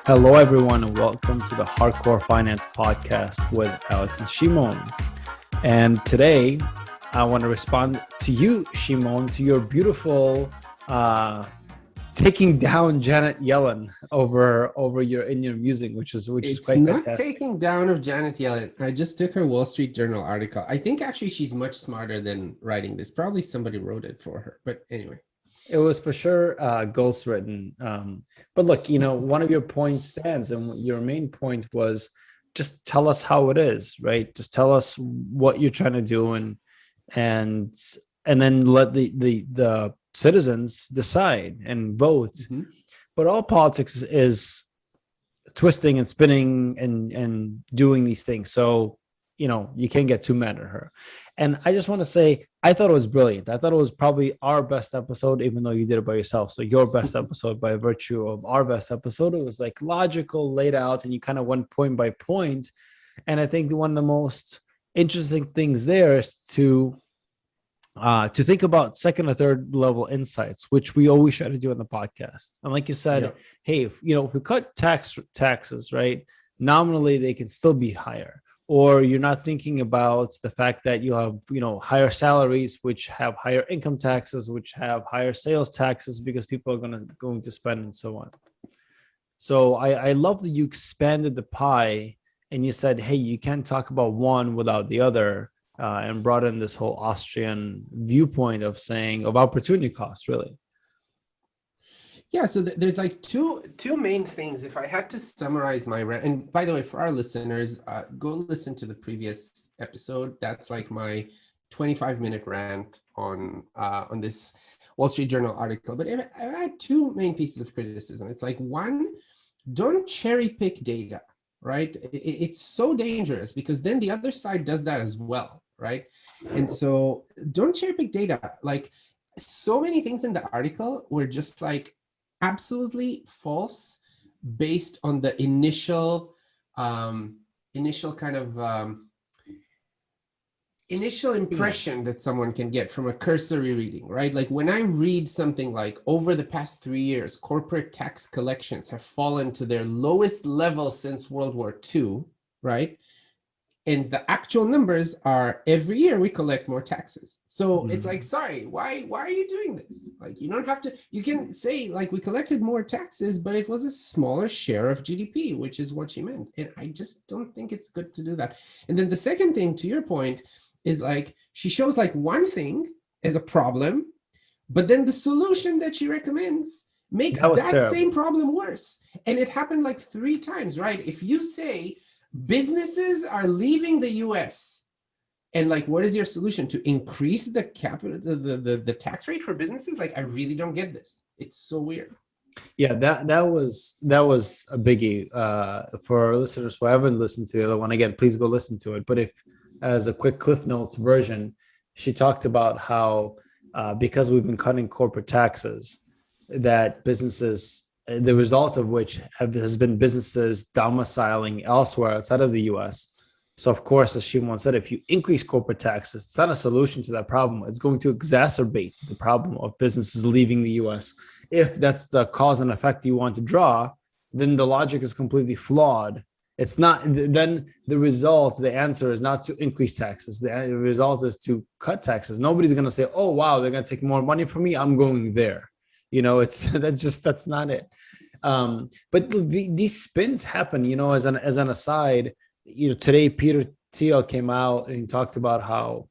Hello, everyone, and welcome to the Hardcore Finance Podcast with Alex and Shimon. And today, I want to respond to you, Shimon, to your beautiful taking down Janet Yellen over in your musing, which is quite fantastic. It's not taking down of Janet Yellen. I just took her Wall Street Journal article. I think actually she's much smarter than writing this. Probably somebody wrote it for her. But anyway. It was for sure ghostwritten. But look, one of your points stands, and your main point was just tell us how it is, right? Just tell us what you're trying to do, and then let the citizens decide and vote. Mm-hmm. But all politics is twisting and spinning and doing these things. So, you can't get too mad at her. And I just want to say, I thought it was brilliant. I thought it was probably our best episode, even though you did it by yourself. So your best episode by virtue of our best episode. It was like logical, laid out, and you kind of went point by point. And I think one of the most interesting things there is to think about second or third level insights, which we always try to do on the podcast. And like you said, hey, if we cut taxes, right, nominally they can still be higher. Or you're not thinking about the fact that you have, higher salaries, which have higher income taxes, which have higher sales taxes because people are going to spend and so on. So I love that you expanded the pie and you said, hey, you can't talk about one without the other, and brought in this whole Austrian viewpoint of opportunity cost, really. Yeah, so there's like two main things. If I had to summarize my rant, and by the way, for our listeners, go listen to the previous episode. That's like my 25-minute rant on this Wall Street Journal article. But I had two main pieces of criticism. It's like, one, don't cherry pick data, right? It's so dangerous because then the other side does that as well, right? And so don't cherry pick data. Like, so many things in the article were just like absolutely false based on the initial impression that someone can get from a cursory reading, right? Like when I read something like over the past 3 years, corporate tax collections have fallen to their lowest level since World War II, right? And the actual numbers are every year we collect more taxes. So it's like, sorry, why are you doing this? Like, you don't have to, you can say like we collected more taxes, but it was a smaller share of GDP, which is what she meant. And I just don't think it's good to do that. And then the second thing, to your point, is like she shows like one thing as a problem, but then the solution that she recommends makes that same problem worse. And it happened like 3 times, right? If you say, businesses are leaving the US. And like, what is your solution? To increase the capital, the tax rate for businesses? Like, I really don't get this. It's so weird. Yeah, that was a biggie for our listeners who haven't listened to the other one. Again, please go listen to it. But if, as a quick Cliff Notes version, she talked about how because we've been cutting corporate taxes, that businesses, the result of which has been businesses domiciling elsewhere outside of the U.S. So, of course, as Shimon said, if you increase corporate taxes, it's not a solution to that problem. It's going to exacerbate the problem of businesses leaving the U.S. If that's the cause and effect you want to draw, then the logic is completely flawed. It's not. Then the answer is not to increase taxes. The result is to cut taxes. Nobody's going to say, "Oh, wow, they're going to take more money from me. I'm going there." That's not it. But these spins happen, as an aside, today Peter Thiel came out and he talked about how,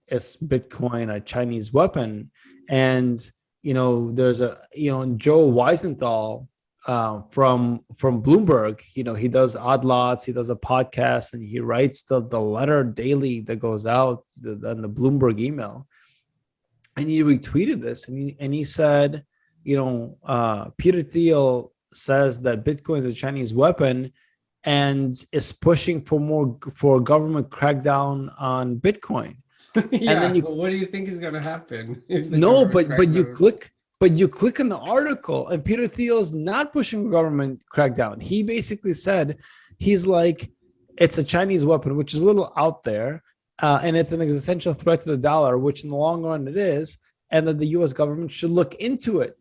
is Bitcoin a Chinese weapon? And, there's Joe Weisenthal from Bloomberg, he does odd lots, he does a podcast, and he writes the letter daily that goes out on the Bloomberg email. And he retweeted this, and he said, Peter Thiel says that Bitcoin is a Chinese weapon, and is pushing for government crackdown on Bitcoin. Yeah. And then what do you think is going to happen? But you click on the article, and Peter Thiel is not pushing government crackdown. He basically said, he's like, it's a Chinese weapon, which is a little out there. And it's an existential threat to the dollar, which in the long run it is, and that the U.S. government should look into it.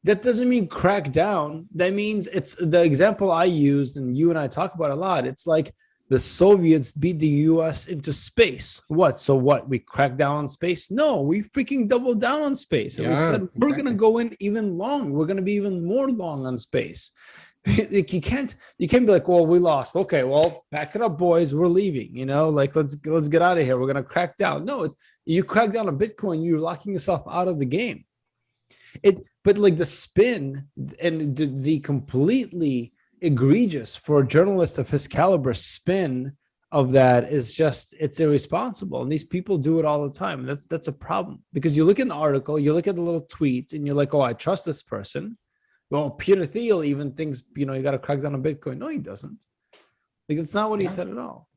That doesn't mean crack down. That means it's the example I used, and you and I talk about a lot. It's like the Soviets beat the US into space. What? So what? We cracked down on space? No, we freaking doubled down on space. And we Yeah, said, we're going to exactly. go in even long. We're going to be even more long on space. Like you can't be like, well, we lost. Okay, well, pack it up, boys. We're leaving. Like let's get out of here. We're going to crack down. No, you crack down on Bitcoin, you're locking yourself out of the game. But like the spin and the completely egregious for a journalist of his caliber spin of that is just, it's irresponsible, and these people do it all the time. That's a problem, because you look in the article, you look at the little tweets, and you're like, oh, I trust this person. Well, Peter Thiel even thinks, you got to crack down on Bitcoin. No, he doesn't. Like, it's not what he said at all.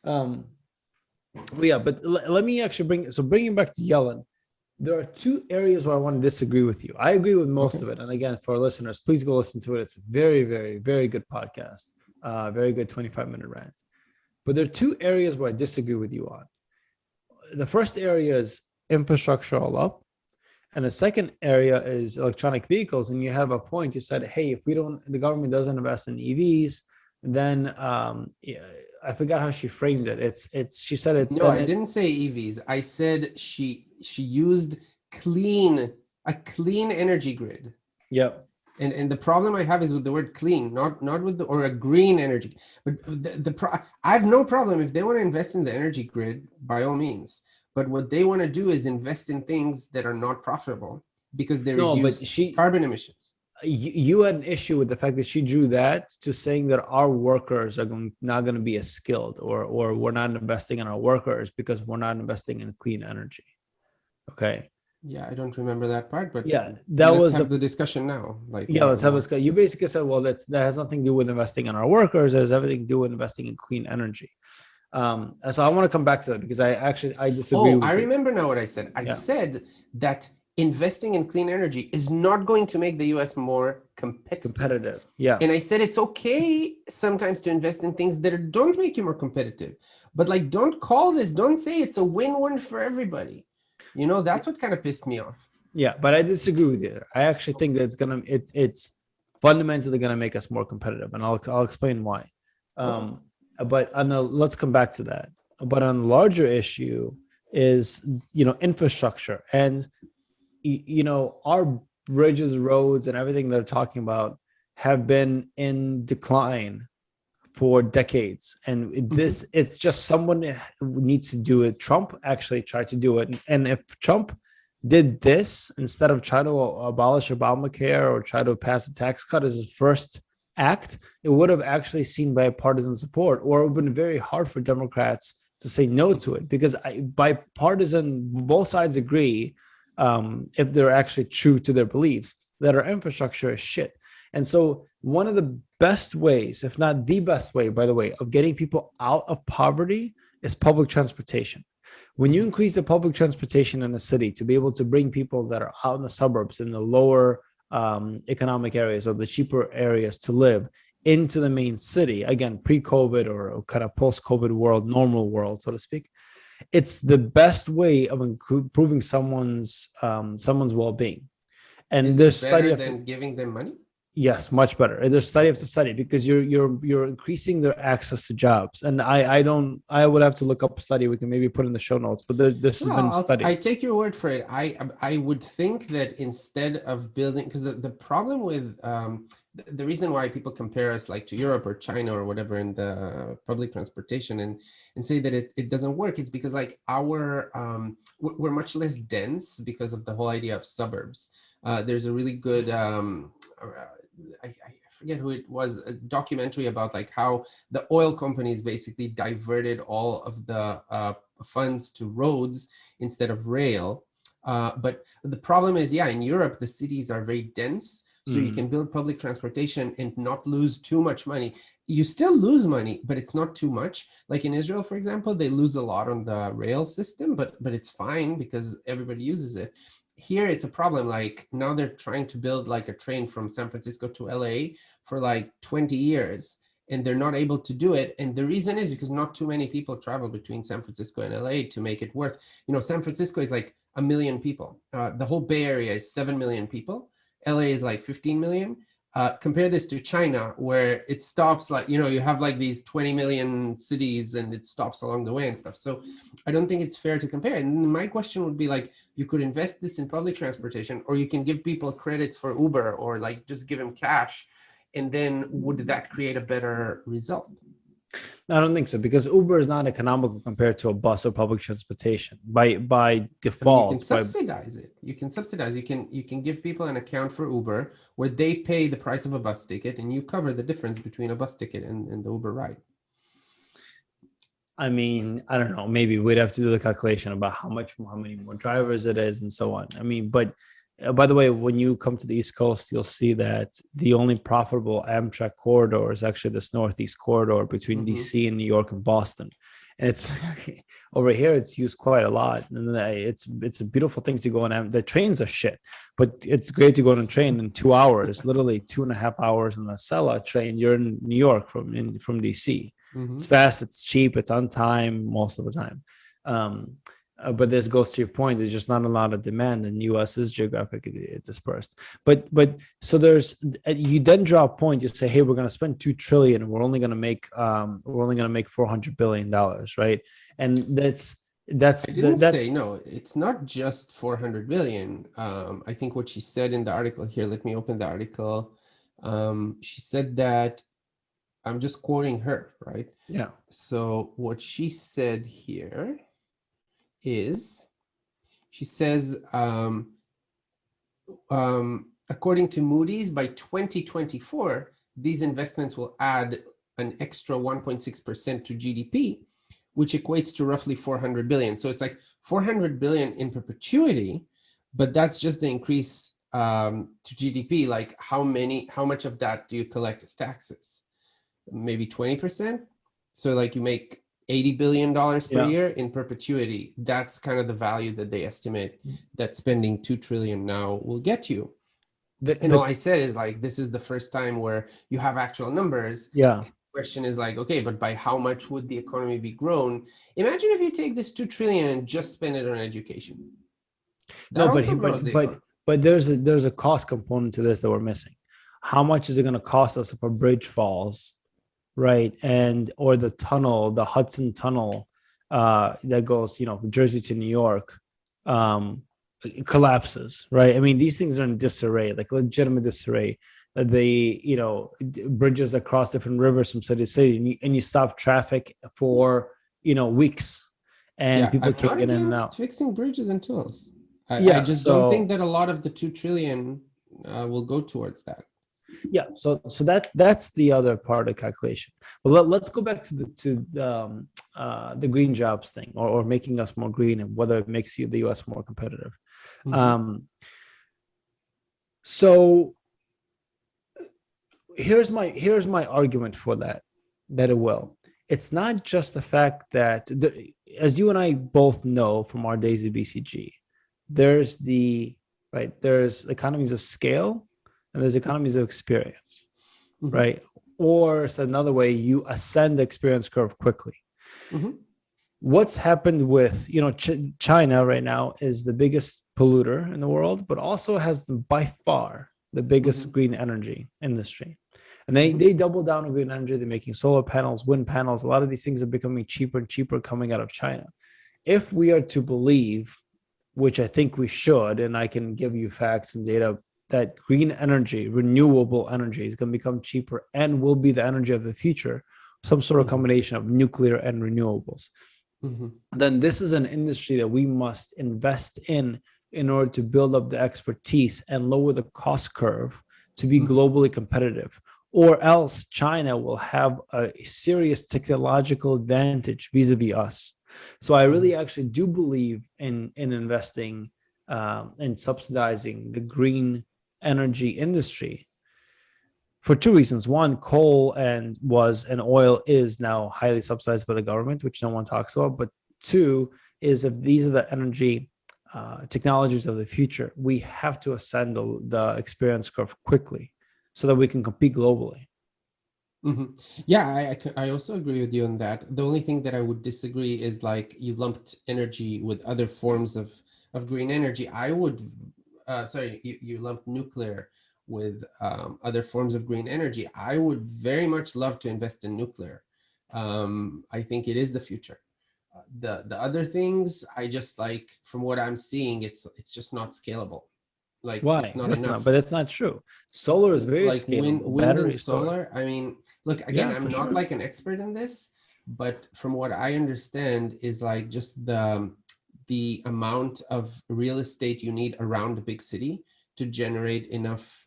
But let me actually bringing back to Yellen. There are two areas where I want to disagree with you. I agree with most of it. And again, for our listeners, please go listen to it. It's a very, very, very good podcast. Very good 25-minute rant. But there are two areas where I disagree with you on. The first area is infrastructure all up. And the second area is electronic vehicles. And you have a point. You said, hey, if the government doesn't invest in EVs, then I forgot how she framed it. She said it. No, I didn't say EVs. I said she used a clean energy grid. Yep. And the problem I have is with the word clean, not with or a green energy. But I have no problem if they want to invest in the energy grid, by all means. But what they want to do is invest in things that are not profitable because they reduce carbon emissions. You had an issue with the fact that she drew that to saying that our workers are not going to be as skilled, or we're not investing in our workers because we're not investing in clean energy. Okay. Yeah, I don't remember that part, but yeah, let's have the discussion now. Let's have a discussion. You basically said, well, that has nothing to do with investing in our workers. It has everything to do with investing in clean energy. So I want to come back to that because I disagree. I remember now what I said. I said that investing in clean energy is not going to make the US more competitive. Yeah. And I said it's okay sometimes to invest in things that don't make you more competitive. But don't say it's a win-win for everybody. That's what kind of pissed me off. Yeah, but I disagree with you. I actually think that it's fundamentally gonna make us more competitive, and I'll explain why. But let's come back to that. But on the larger issue is infrastructure, and our bridges, roads, and everything they're talking about have been in decline for decades, and it's just someone needs to do it. Trump actually tried to do it, and if Trump did this instead of try to abolish Obamacare or try to pass a tax cut as his first act, it would have actually seen bipartisan support, or it would have been very hard for Democrats to say no to it, because bipartisan, both sides agree, if they're actually true to their beliefs, that our infrastructure is shit. And so one of the best ways, if not the best way, by the way, of getting people out of poverty is public transportation. When you increase the public transportation in a city to be able to bring people that are out in the suburbs, in the lower economic areas or the cheaper areas to live, into the main city, again, pre-COVID or kind of post-COVID world, normal world, so to speak, it's the best way of improving someone's well-being. And is it better than giving them money? Yes, much better. There's study after study, because you're increasing their access to jobs. And I would have to look up a study. We can maybe put in the show notes, but this has been studied. I take your word for it. I would think that instead of building, because the problem with the reason why people compare us like to Europe or China or whatever in the public transportation and say that it doesn't work, it's because like we're much less dense because of the whole idea of suburbs. There's a really good I forget who it was, a documentary about like how the oil companies basically diverted all of the funds to roads instead of rail. But the problem is, in Europe, the cities are very dense. So you can build public transportation and not lose too much money. You still lose money, but it's not too much. Like in Israel, for example, they lose a lot on the rail system, but it's fine because everybody uses it. Here it's a problem. Like now they're trying to build like a train from San Francisco to LA for like 20 years, and they're not able to do it. And the reason is because not too many people travel between San Francisco and LA to make it worth. San Francisco is like 1 million people. The whole Bay Area is 7 million people. LA is like 15 million. Compare this to China, where it stops, like, you have like these 20 million cities and it stops along the way and stuff. So I don't think it's fair to compare. And my question would be like, you could invest this in public transportation, or you can give people credits for Uber, or like just give them cash. And then would that create a better result? I don't think so, because Uber is not economical compared to a bus or public transportation by I mean, you can default. subsidize it. You can subsidize. You can give people an account for Uber where they pay the price of a bus ticket, and you cover the difference between a bus ticket and the Uber ride. I mean, I don't know. Maybe we'd have to do the calculation about how many more drivers it is, and so on. I mean, but by the way, when you come to the East Coast, you'll see that the only profitable Amtrak corridor is actually this Northeast corridor between DC and New York and Boston. And it's over here, it's used quite a lot. And it's a beautiful thing to go on. The trains are shit, but it's great to go on a train in 2 hours, literally 2.5 hours on the Acela train. You're in New York from DC. It's fast, it's cheap, it's on time most of the time. But this goes to your point. There's just not a lot of demand, and U.S. is geographically dispersed. But so you then draw a point. You say, hey, we're going to spend $2 trillion. We're only going to make $400 billion, right? And that's. I didn't say no. It's not just 400 billion. I think what she said in the article here. Let me open the article. She said that. I'm just quoting her, right? Yeah. So what she said here is, she says, according to Moody's, by 2024, these investments will add an extra 1.6% to GDP, which equates to roughly 400 billion. So it's like 400 billion in perpetuity, but that's just the increase to GDP. Like how much of that do you collect as taxes? Maybe 20%. So like you make $80 billion per year in perpetuity. That's kind of the value that they estimate that spending $2 trillion now will get you. And all I said is like, this is the first time where you have actual numbers. Yeah. The question is like, okay, but by how much would the economy be grown? Imagine if you take this $2 trillion and just spend it on education. That also grows the economy. But there's a cost component to this that we're missing. How much is it going to cost us if a bridge falls? Right. Or the tunnel, the Hudson Tunnel that goes, from Jersey to New York, it collapses. Right. I mean, these things are in disarray, like legitimate disarray. Bridges that cross different rivers from city to city, and you stop traffic for, weeks, and people can't get in and out. Fixing bridges and tunnels. I just don't think that a lot of the $2 trillion will go towards that. Yeah, so that's the other part of the calculation. But let's go back to the green jobs thing, or making us more green, and whether it makes the U.S. more competitive. So here's my argument for that it will. It's not just the fact that, as you and I both know from our days at BCG, there's economies of scale. And there's economies of experience, right? Or it's another way, you ascend the experience curve quickly. What's happened with, China right now is the biggest polluter in the world, but also has by far the biggest green energy industry. And they double down on green energy. They're making solar panels, wind panels. A lot of these things are becoming cheaper and cheaper coming out of China. If we are to believe, which I think we should, and I can give you facts and data, that green energy, renewable energy, is going to become cheaper and will be the energy of the future, some sort of combination of nuclear and renewables, then this is an industry that we must invest in order to build up the expertise and lower the cost curve to be globally competitive. Or else China will have a serious technological advantage vis-a-vis us. So I really actually do believe in investing and subsidizing the green energy industry for two reasons. One, coal and oil is now highly subsidized by the government, which no one talks about. But two is, if these are the energy technologies of the future, we have to ascend the experience curve quickly so that we can compete globally. Yeah, I also agree with you on that. The only thing that I would disagree is like you lumped energy with other forms of green energy. I would you lumped nuclear with other forms of green energy. I would very much love to invest in nuclear. I think it is the future. The other things, I just like, from what I'm seeing, it's just not scalable. Like it's Why? not That's not, enough. but that's not true. Solar is very Like scalable. wind and Battery storage. solar. I mean, look, again, Yeah, I'm for not sure. like an expert in this, but from what I understand is like just the amount of real estate you need around a big city to generate enough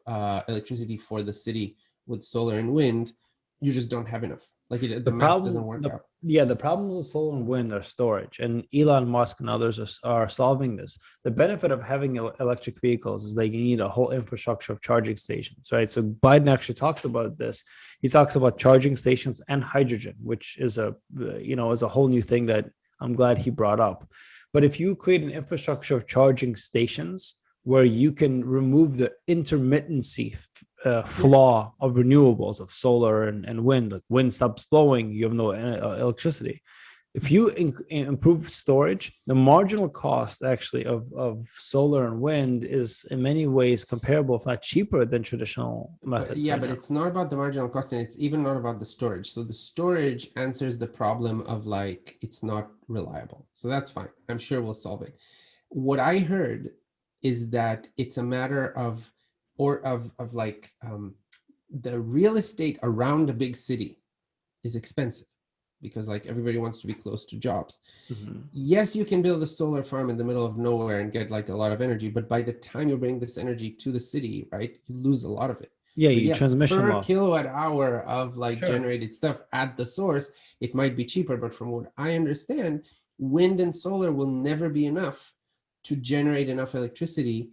electricity for the city with solar and wind. You just don't have enough. Like the The math doesn't problem, work out. the problems with solar and wind are storage, and Elon Musk and others are solving this. The benefit of having electric vehicles is that you need a whole infrastructure of charging stations, right? So Biden actually talks about this. He talks about charging stations and hydrogen, which is is a whole new thing that I'm glad he brought up. But if you create an infrastructure of charging stations where you can remove the intermittency flaw of renewables, of solar and wind, like wind stops blowing, you have no electricity. If you improve storage, the marginal cost actually of solar and wind is in many ways comparable, if not cheaper, than traditional methods. Yeah, right but now. it's not about the marginal cost, and it's even not about the storage. So the storage answers the problem of like it's not reliable. So that's fine. I'm sure we'll solve it. What I heard is that it's a matter of like the real estate around a big city is expensive because like everybody wants to be close to jobs. Mhm. Yes, you can build a solar farm in the middle of nowhere and get like a lot of energy, but by the time you bring this energy to the city, right, you lose a lot of it. Yeah, So you yes, transmission per loss. kilowatt hour of like Sure. generated stuff at the source, it might be cheaper, but from what I understand, wind and solar will never be enough to generate enough electricity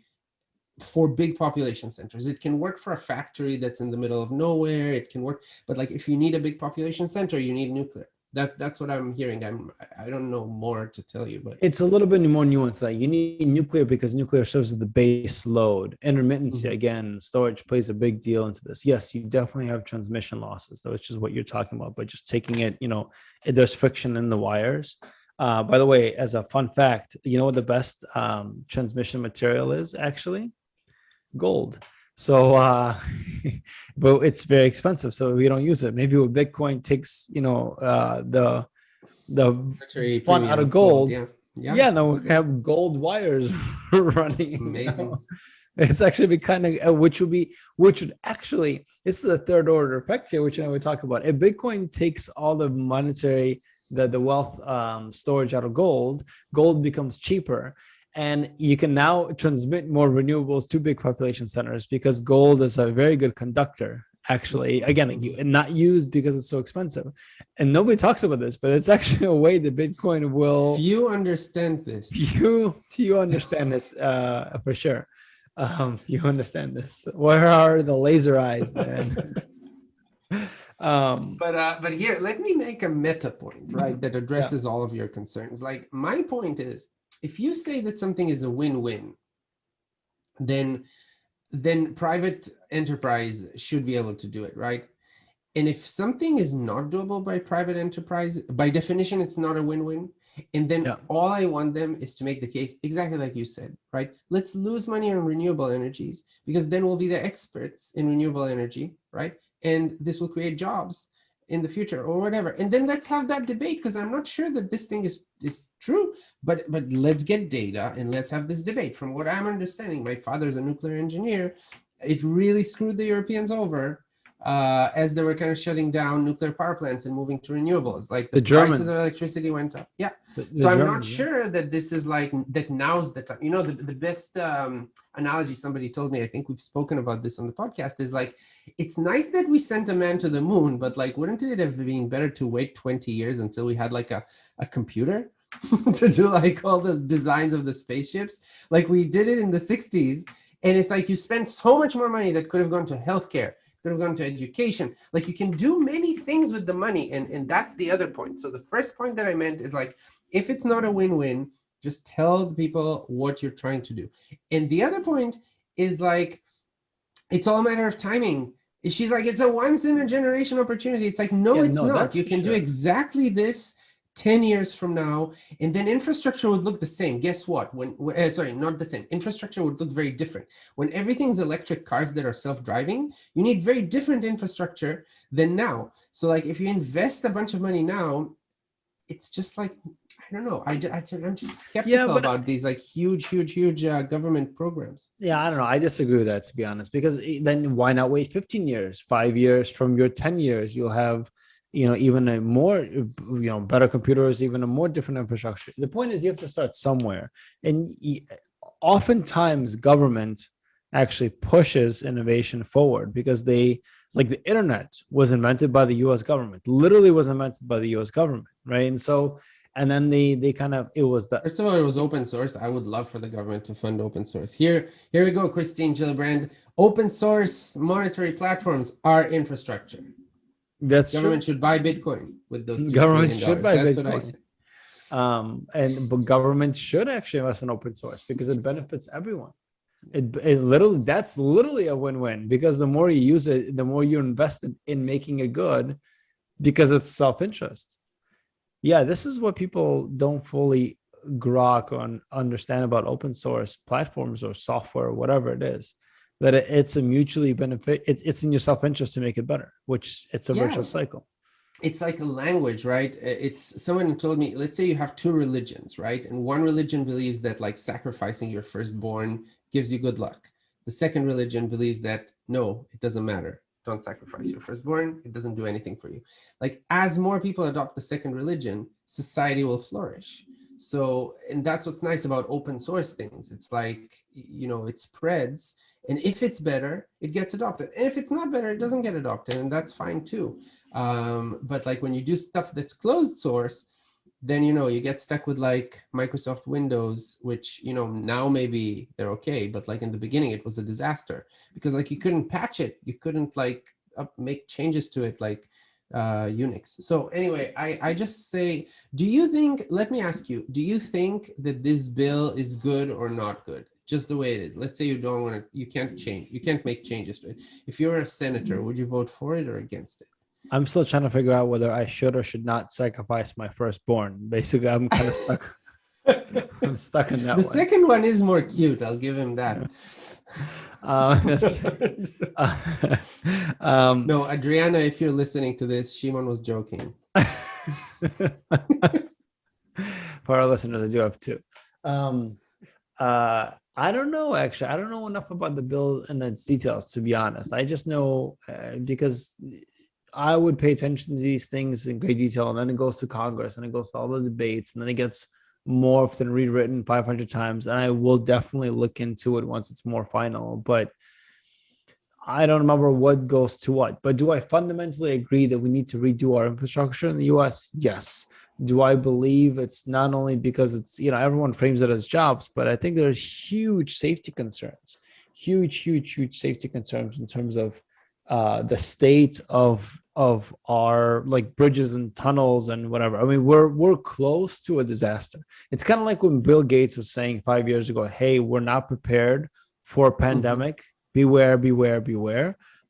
for big population centers. It can work for a factory that's in the middle of nowhere. It can work, but like if you need a big population center, you need nuclear. That's what I'm hearing. I don't know more to tell you, but It's a little bit more nuanced. Like you need nuclear because nuclear serves as the base load. Intermittency, Mhm. again, storage plays a big deal into this. Yes, you definitely have transmission losses, which is what you're talking about. But just taking it, there's friction in the wires. By the way, as a fun fact, you know what the best transmission material is actually? Gold. So, but it's very expensive, so we don't use it. Maybe with Bitcoin takes, the Monetary fun out premium of of gold. gold. Yeah, yeah, Yeah, no, that's we good. have gold wires running. Amazing. It's actually be kind of, which would actually, this is a third order effect here, which I would talk about. If Bitcoin takes all the monetary, the wealth storage out of gold, gold becomes cheaper. And you can now transmit more renewables to big population centers because gold is a very good conductor. Actually, again, not used because it's so expensive, and nobody talks about this, but it's actually a way that Bitcoin will. Few understand this. You understand this for sure. You understand this. Where are the laser eyes then? But here, let me make a meta point, right, that Yeah. addresses all of your concerns. Like my point is, if you say that something is a win-win, then private enterprise should be able to do it, right? And if something is not doable by private enterprise, by definition, it's not a win-win. And then Yeah. all I want them is to make the case exactly like you said, right? Let's lose money on renewable energies because then we'll be the experts in renewable energy, right? And this will create jobs in the future or whatever. And then let's have that debate because I'm not sure that this thing is true, but let's get data and let's have this debate. From what I'm understanding, my father's a nuclear engineer. It really screwed the Europeans over as they were kind of shutting down nuclear power plants and moving to renewables. Like the The prices of Germans. electricity went up. Yeah. The So I'm not Germans. Yeah. sure that this is like, that now's the time. The best analogy somebody told me, I think we've spoken about this on the podcast, is like, it's nice that we sent a man to the moon, but like, wouldn't it have been better to wait 20 years until we had like a computer to do like all the designs of the spaceships? Like we did it in the 60s. And it's like you spent so much more money that could have gone to healthcare, could have gone to education. Like you can do many things with the money. And that's the other point. So the first point that I meant is like, if it's not a win-win, just tell the people what you're trying to do. And the other point is like, it's all a matter of timing. She's like, it's a once in a generation opportunity. It's like, no, Yeah, it's no, not. that's You for can do sure. exactly this 10 years from now, and then infrastructure would look the same. Guess what? Sorry, not the same. Infrastructure would look very different. When everything's electric cars that are self-driving, you need very different infrastructure than now. So like if you invest a bunch of money now, it's just like, I don't know. I'm just skeptical about these like huge government programs. Yeah, I don't know. I disagree with that, to be honest, because then why not wait 15 years, 5 years from your 10 years? You'll have, even a more, better computers, even a more different infrastructure. The point is you have to start somewhere. And oftentimes government actually pushes innovation forward because like the internet was invented by the US government, literally was invented by the US government, right? And so, and then they kind of, it was that. First of all, it was open source. I would love for the government to fund open source. Here we go, Christine Gillibrand. Open source monetary platforms are infrastructure. That's government true. should buy Bitcoin with those $2 government trillion. should buy That's Bitcoin. What I say. But government should actually invest in open source because it benefits everyone. That's literally a win-win, because the more you use it, the more you're invested in making it good, because it's self-interest. Yeah, this is what people don't fully grok or understand about open source platforms or software or whatever it is, that it's a mutually benefit. It's in your self-interest to make it better, which it's a virtuous cycle. It's like a language, right? It's someone told me, let's say you have two religions, right? And one religion believes that like sacrificing your firstborn gives you good luck. The second religion believes that no, it doesn't matter. Don't sacrifice your firstborn. It doesn't do anything for you. Like as more people adopt the second religion, society will flourish. So, and that's what's nice about open source things. It's like, it spreads. And if it's better, it gets adopted. And if it's not better, it doesn't get adopted. And that's fine too. But like when you do stuff that's closed source, then, you get stuck with like Microsoft Windows, which, now maybe they're okay. But like in the beginning, it was a disaster because like you couldn't patch it. You couldn't like make changes to it like Unix. So anyway, I just say, let me ask you, do you think that this bill is good or not good? Just the way it is. Let's say you can't make changes to it. If you're a senator, would you vote for it or against it? I'm still trying to figure out whether I should or should not sacrifice my firstborn. Basically, I'm kind of stuck. I'm stuck in that one. The second one is more cute. I'll give him that. No, Adriana, if you're listening to this, Shimon was joking. For our listeners, I do have two. I don't know, actually. I don't know enough about the bill and its details, to be honest. I just know because I would pay attention to these things in great detail, and then it goes to Congress, and it goes to all the debates, and then it gets morphed and rewritten 500 times, and I will definitely look into it once it's more final, but I don't remember what goes to what. But do I fundamentally agree that we need to redo our infrastructure in the US? Yes. Do I believe it's not only because it's, everyone frames it as jobs, but I think there's huge safety concerns, huge safety concerns in terms of the state of our like bridges and tunnels and whatever. I mean, we're close to a disaster. It's kind of like when Bill Gates was saying 5 years ago, hey, we're not prepared for a pandemic. Beware.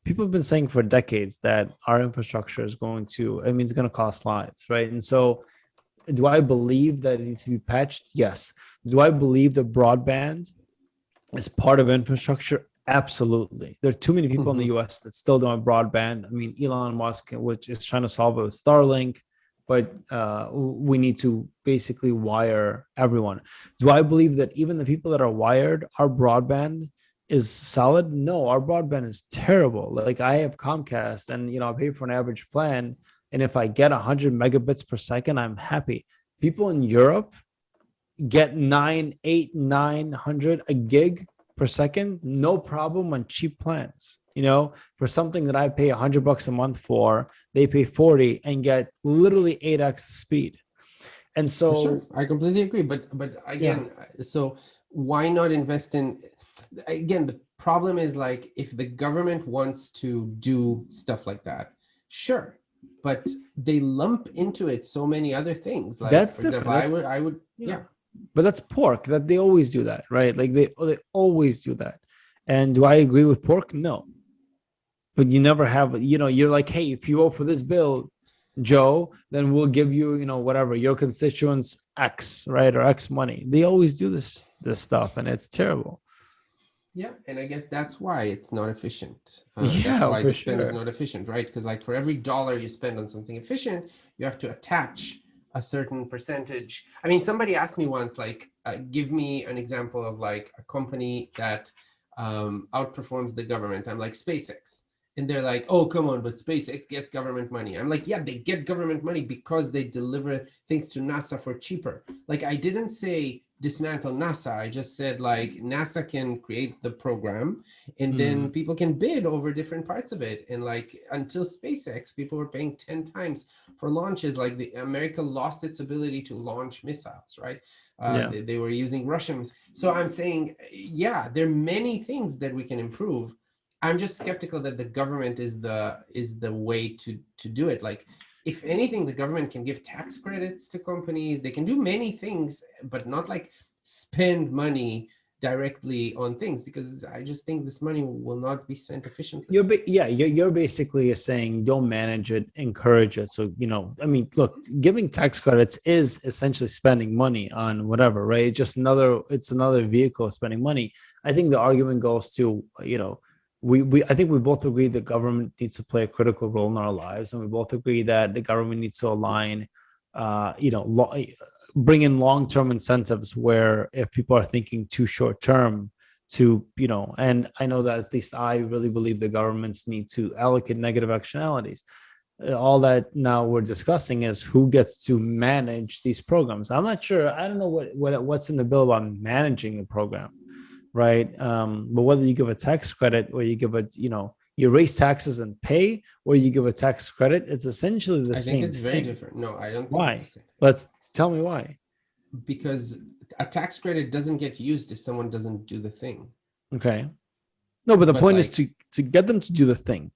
People have been saying for decades that our infrastructure is it's going to cost lives, right? And so do I believe that it needs to be patched? Yes. Do I believe that broadband is part of infrastructure? Absolutely. There are too many people in the US that still don't have broadband. I mean, Elon Musk, which is trying to solve it with Starlink, but we need to basically wire everyone. Do I believe that even the people that are wired, our broadband is solid? No, our broadband is terrible. Like I have Comcast and, I pay for an average plan. And if I get 100 megabits per second, I'm happy. People in Europe get 900 a gig per second, no problem on cheap plans. For something that I pay $100 a month for, they pay 40 and get literally 8x the speed. And so sure, I completely agree. But again, So why not invest in? Again, the problem is like if the government wants to do stuff like that, sure, but they lump into it so many other things. Like that's for example, I would But that's pork. That they always do that, right? Like they always do that. And do I agree with pork? No. But you never have, you're like, hey, if you vote for this bill, Joe, then we'll give you, whatever your constituents X, right, or X money. They always do this stuff, and it's terrible. Yeah, and I guess that's why it's not efficient. That's Yeah, why for the spend is sure. not efficient, right? Because like for every dollar you spend on something efficient, you have to attach a certain percentage. I mean, somebody asked me once, like, give me an example of like a company that outperforms the government. I'm like, SpaceX. And they're like, oh, come on, but SpaceX gets government money. I'm like, yeah, they get government money because they deliver things to NASA for cheaper. Like, I didn't say dismantle NASA. I just said like NASA can create the program and then Mm, people can bid over different parts of it. And like until SpaceX, people were paying 10 times for launches. Like the America lost its ability to launch missiles, right? yeah. They were using Russian. So I'm saying, yeah, there are many things that we can improve. I'm just skeptical that the government is the way to do it. Like if anything, the government can give tax credits to companies. They can do many things, but not like spend money directly on things, because I just think this money will not be spent efficiently. You're basically saying don't manage it, encourage it. So, I mean, look, giving tax credits is essentially spending money on whatever, right? It's another vehicle of spending money. I think the argument goes to, we I think we both agree the government needs to play a critical role in our lives, and we both agree that the government needs to align, uh, you know, lo- bring in long-term incentives where if people are thinking too short-term to, and I know that at least I really believe the governments need to allocate negative externalities. All that now we're discussing is who gets to manage these programs. I'm not sure. I don't know what's in the bill about managing the program, right? But whether you give a tax credit or you give you raise taxes and pay, or you give a tax credit, it's essentially the I think same it's very thing. different. No, I don't think it's the Why? same thing. Let's tell me why. Because a tax credit doesn't get used if someone doesn't do the thing. Okay. No, but the But point is like, to get them to do the thing.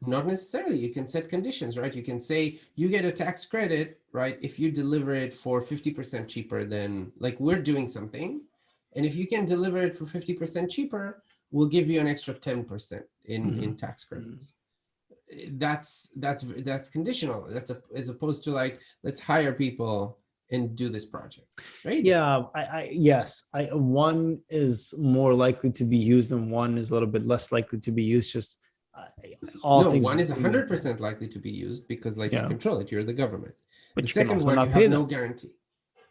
not necessarily. You can set conditions, right? You can say you get a tax credit, right, if you deliver it for 50% cheaper than like we're doing something. And if you can deliver it for 50% cheaper, we'll give you an extra 10% in Mhm. tax Mhm. credits. That's conditional. As opposed to like, let's hire people and do this project. It's very different. Yeah, yes, one is more likely to be used and one is a little bit less likely to be used. Just all No, things one is being equal. 100% likely to be used because like you Yeah, control it, you're the government. The but you can second also one, you not pay have no them, guarantee.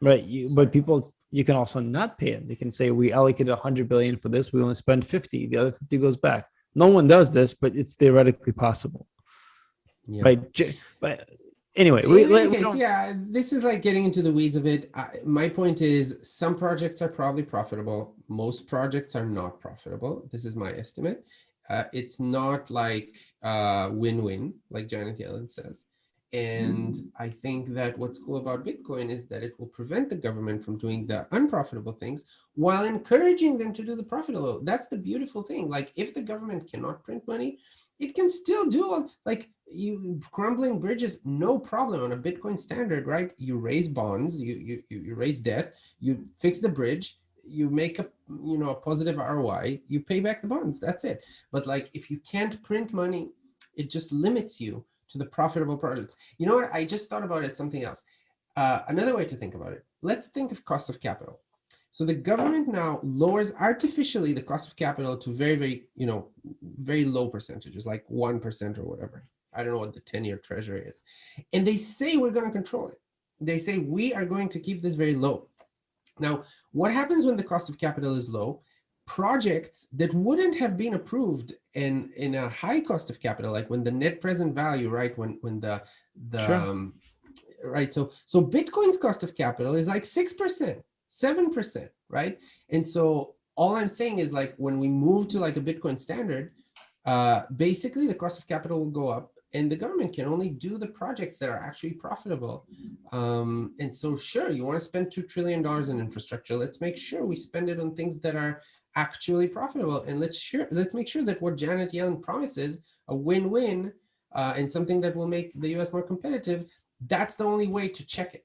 right? But Sorry. people, you can also not pay them. They can say we allocated 100 billion for this, we only spend 50, the other 50 goes back. No one does this, but it's theoretically possible, Yeah. right? But anyway, In any we case, don't. yeah, this is like getting into the weeds of it. My point is some projects are probably profitable. Most projects are not profitable. This is my estimate. It's not like win-win, like Janet Yellen says. And I think that what's cool about Bitcoin is that it will prevent the government from doing the unprofitable things while encouraging them to do the profitable. That's the beautiful thing. Like if the government cannot print money, it can still do like you crumbling bridges, no problem on a Bitcoin standard, right? You raise bonds, you raise debt, you fix the bridge, you make a positive ROI, you pay back the bonds. That's it. But like if you can't print money, it just limits you to the profitable projects. You know what? I just thought about it. Something else. Another way to think about it. Let's think of cost of capital. So the government now lowers artificially the cost of capital to very, very, very low percentages, like 1% or whatever. I don't know what the 10-year treasury is. And they say we're going to control it. They say we are going to keep this very low. Now, what happens when the cost of capital is low? Projects that wouldn't have been approved in a high cost of capital, like when the net present value, right? When the Sure. right. So Bitcoin's cost of capital is like 6%, 7%, right? And so all I'm saying is like when we move to like a Bitcoin standard, basically the cost of capital will go up and the government can only do the projects that are actually profitable. And so sure, you want to spend $2 trillion in infrastructure. Let's make sure we spend it on things that are actually profitable. And let's make sure that what Janet Yellen promises, a win-win, and something that will make the US more competitive, that's the only way to check it.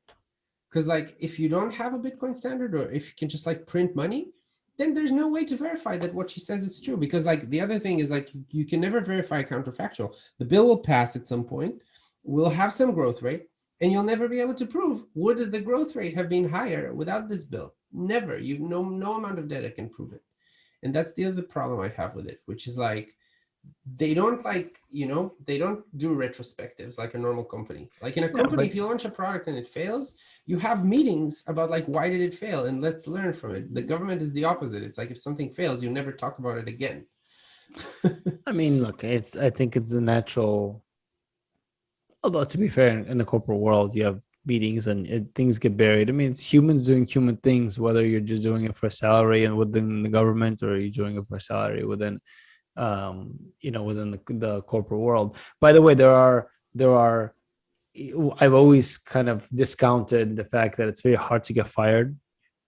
Because like if you don't have a Bitcoin standard, or if you can just like print money, then there's no way to verify that what she says is true. Because like the other thing is like you can never verify counterfactual. The bill will pass at some point, we'll have some growth rate, and you'll never be able to prove, would the growth rate have been higher without this bill? Never. No amount of data can prove it. And that's the other problem I have with it, which is like, they don't they don't do retrospectives like a normal company. Like in a Yeah, company, but if you launch a product and it fails, you have meetings about like, why did it fail? And let's learn from it. The government is the opposite. It's like, if something fails, you never talk about it again. I mean, look, I think it's the natural. Although to be fair, in the corporate world, you have meetings and things get buried. I mean, it's humans doing human things, whether you're just doing it for salary and within the government, or you're doing it for salary within, within the corporate world. By the way, there are. I've always kind of discounted the fact that it's very hard to get fired,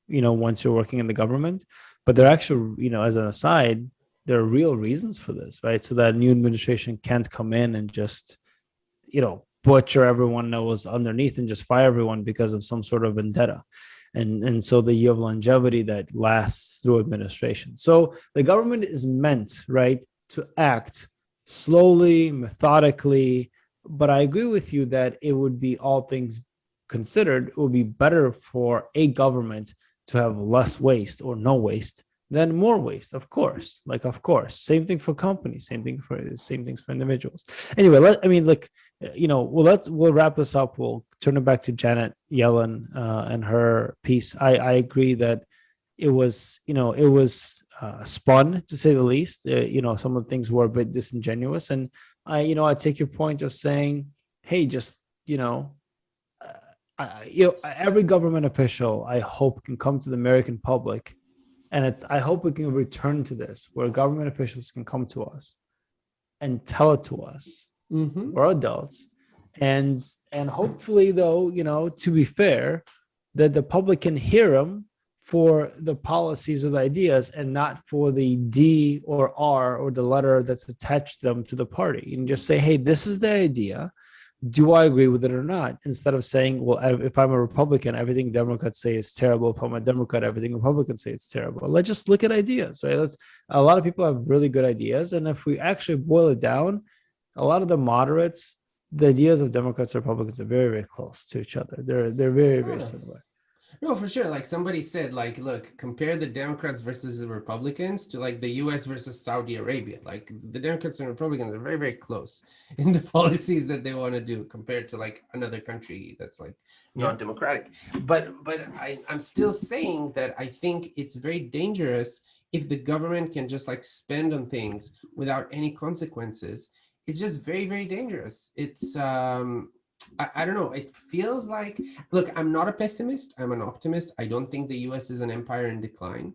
once you're working in the government. But there are actually, as an aside, there are real reasons for this, right? So that new administration can't come in and just butcher everyone that was underneath and just fire everyone because of some sort of vendetta. And so that you have longevity that lasts through administration. So the government is meant, right, to act slowly, methodically. But I agree with you that it would be, all things considered, it would be better for a government to have less waste or no waste than more waste. Of course, same thing for companies, same things for individuals. Anyway, we'll wrap this up. We'll turn it back to Janet Yellen and her piece. I agree that it was spun, to say the least. Some of the things were a bit disingenuous, and I take your point of saying, hey, just every government official, I hope, can come to the American public, and I hope we can return to this, where government officials can come to us and tell it to us. We're adults, and hopefully, though, to be fair, that the public can hear them for the policies or the ideas, and not for the D or R or the letter that's attached to them to the party, and just say, hey, this is the idea. Do I agree with it or not? Instead of saying, well, if I'm a Republican, everything Democrats say is terrible. If I'm a Democrat, everything Republicans say is terrible. Let's just look at ideas, right? A lot of people have really good ideas. And if we actually boil it down, a lot of the moderates, the ideas of Democrats and Republicans are very, very close to each other. They're very, very similar. No, for sure. Like somebody said, like, look, compare the Democrats versus the Republicans to like the US versus Saudi Arabia. Like the Democrats and Republicans are very, very close in the policies that they want to do compared to like another country that's like non-democratic. But I'm still saying that I think it's very dangerous if the government can just like spend on things without any consequences. It's just very, very dangerous. It's I don't know. It feels like, look, I'm not a pessimist. I'm an optimist. I don't think the US is an empire in decline,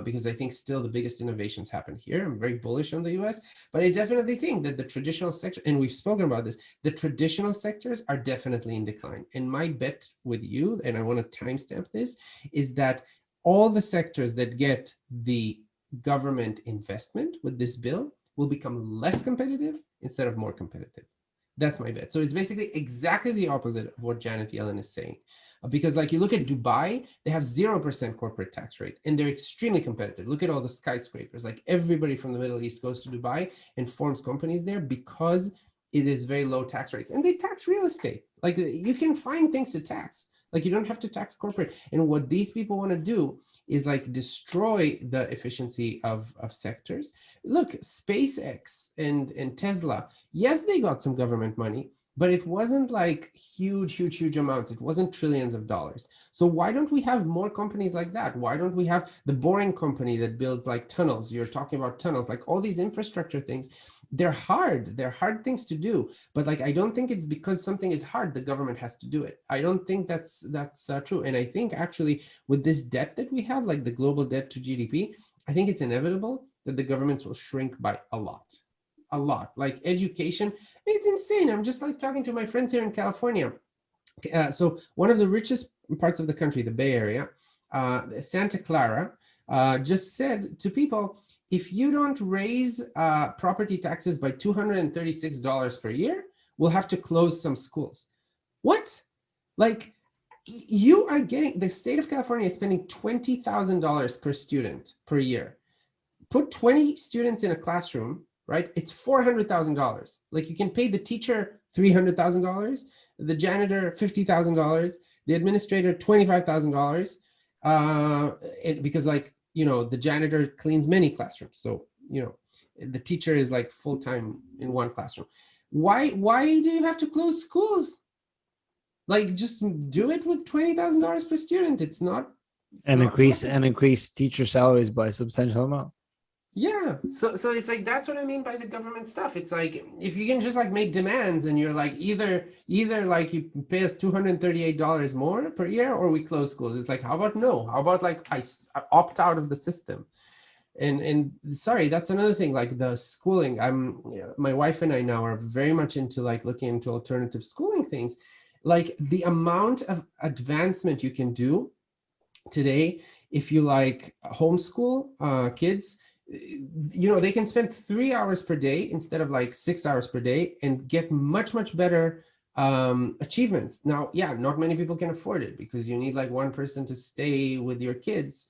because I think still the biggest innovations happen here. I'm very bullish on the US, but I definitely think that the traditional sector, and we've spoken about this, the traditional sectors are definitely in decline. And my bet with you, and I want to timestamp this, is that all the sectors that get the government investment with this bill will become less competitive instead of more competitive. That's my bet. So it's basically exactly the opposite of what Janet Yellen is saying. Because like you look at Dubai, they have 0% corporate tax rate and they're extremely competitive. Look at all the skyscrapers. Like everybody from the Middle East goes to Dubai and forms companies there because it is very low tax rates. And they tax real estate. Like you can find things to tax. Like you don't have to tax corporate. And what these people want to do is like destroy the efficiency of sectors. Look, SpaceX and Tesla, yes, they got some government money, but it wasn't like huge amounts. It wasn't trillions of dollars. So why don't we have more companies like that? Why don't we have the Boring Company that builds like tunnels? You're talking about tunnels, like all these infrastructure things. They're hard things to do, but like I don't think it's because something is hard the government has to do it. I don't think that's true. And I think actually with this debt that we have, like the global debt to GDP, I think it's inevitable that the governments will shrink by a lot. Like education, it's insane. I'm just like talking to my friends here in California. So one of the richest parts of the country, the Bay Area, Santa Clara, just said to people, if you don't raise property taxes by $236 per year, we'll have to close some schools. What? Like you are getting, the state of California is spending $20,000 per student per year. Put 20 students in a classroom, right? It's $400,000. Like you can pay the teacher $300,000, the janitor $50,000, the administrator $25,000, because like, you know, the janitor cleans many classrooms, so you know, the teacher is like full-time in one classroom. Why do you have to close schools? Like, just do it with $20,000 per student. It's not increase teacher salaries by a substantial amount. Yeah, so it's like, that's what I mean by the government stuff. It's like, if you can just like make demands and you're like, either like you pay us $238 more per year or we close schools. It's like, how about no? How about like I opt out of the system? And sorry, that's another thing, like the schooling. My wife and I now are very much into like looking into alternative schooling things. Like the amount of advancement you can do today if you like homeschool kids, you know, they can spend 3 hours per day instead of like 6 hours per day and get much better achievements. Now, yeah, not many people can afford it because you need like one person to stay with your kids,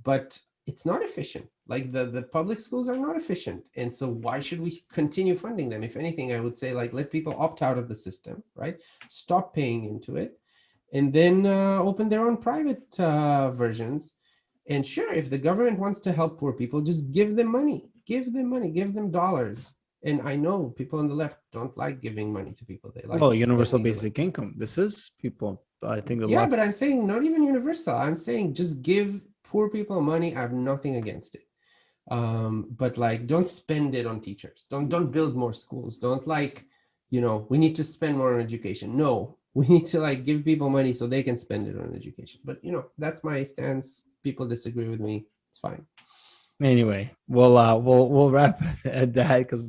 but it's not efficient. Like the public schools are not efficient. And so why should we continue funding them? If anything, I would say like, let people opt out of the system, right? Stop paying into it, and then open their own private versions. And sure, if the government wants to help poor people, just give them money, give them dollars. And I know people on the left don't like giving money to people. They like universal basic income. This is people, I think. Yeah, but I'm saying not even universal. I'm saying just give poor people money. I have nothing against it. But like, don't spend it on teachers. Don't build more schools. Don't like, you know, we need to spend more on education. No, we need to like give people money so they can spend it on education. But you know, that's my stance. People disagree with me. It's fine. Anyway, we'll wrap at that, because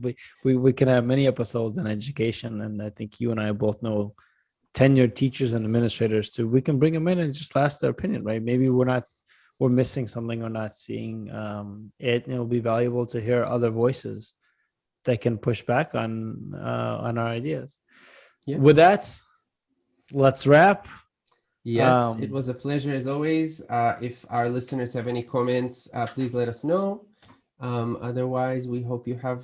we can have many episodes on education, and I think you and I both know tenured teachers and administrators too. We can bring them in and just ask their opinion, right? Maybe we're missing something or not seeing it, and it'll be valuable to hear other voices that can push back on our ideas. Yeah. With that, let's wrap. Yes, it was a pleasure as always. If our listeners have any comments, please let us know. Otherwise, we hope you have,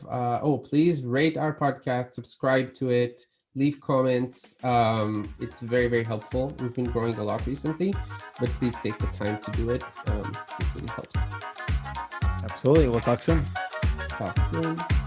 please rate our podcast, subscribe to it, leave comments. It's very, very helpful. We've been growing a lot recently, but please take the time to do it. It really helps. Absolutely. We'll talk soon. Talk soon.